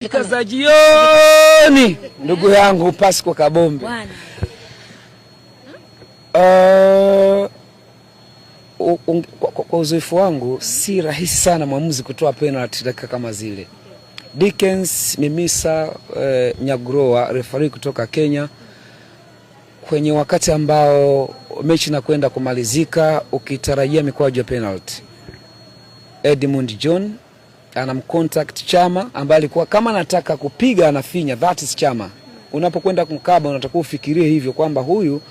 Kaza jioni ndugu yangu Pasco Kabombe. Kwa uzoefu wangu si rahisi sana mwamuzi kutoa penalty dakika kama zile. Dickens Mimisa Nyagroa referee kutoka Kenya, kwenye wakati ambao mechi inakwenda kumalizika ukitarajia mikwaju ya penalty, Edmund John anamcontact Chama ambaye alikuwa kama anataka kupiga anafinya. That is Chama. Unapokwenda kumkaba unatakiwa ufikirie hivyo kwamba huyu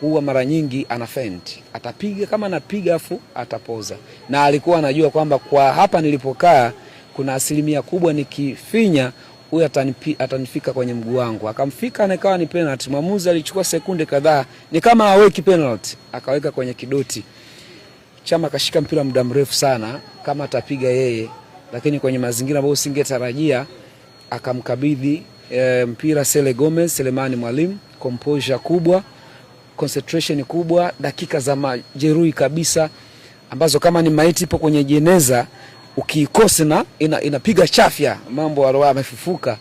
huwa mara nyingi ana feint, atapiga kama anapiga afu atapoza, na alikuwa anajua kwamba kwa hapa nilipokaa kuna asilimia kubwa nikifinya huyu atanifika kwenye mguu wangu. Akamfika na ikawa ni penalty. Mwamuzi alichukua sekunde kadhaa, ni kama haweki penalty, akaweka kwenye kidoti. Chama akashika mpira muda mrefu sana kama atapiga yeye, lakini kwenye mazingira ambayo usingetarajia akamkabidhi mpira Selemani Mwalimu. Composure kubwa, concentration kubwa, dakika za majeruhi kabisa ambazo kama ni maiti ipo kwenye jeneza ukiikosa na inapiga chafya, mambo alikuwa amefufuka.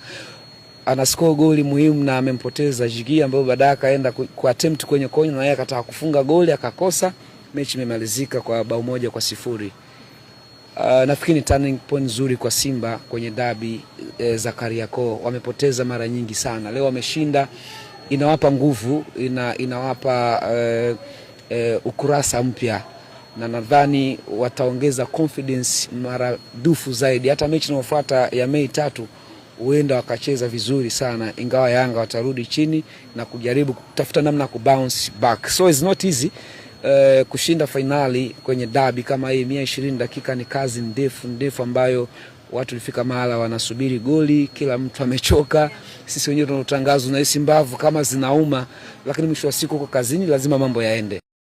Anascore goli muhimu na amempoteza Jigi ambaye baadaye akaenda ku attempt kwenye kona na yeye akataka kufunga goli akakosa. Mechi imemalizika kwa 1-0. Nafikiri ni turning point nzuri kwa Simba kwenye dabi za Kariakoo. Wamepoteza mara nyingi sana, leo wameshinda, inawapa nguvu, inawapa ukurasa mpya, na nadhani wataongeza confidence mara dufu zaidi. Hata mechi inayofuata ya Mei 3 huenda wakacheza vizuri sana, ingawa Yanga watarudi chini na kujaribu kutafuta namna ku bounce back. So it's not easy. Kushinda finali kwenye dabi kama hii 120 dakika ni kazi ndefu ambayo watu walifika mahala wanasubiri goli, kila mtu amechoka. Sisi wenyewe tunatangazwa na hisi mbavu kama zinauma, lakini mwisho wa siku kwa kazini lazima mambo yaende.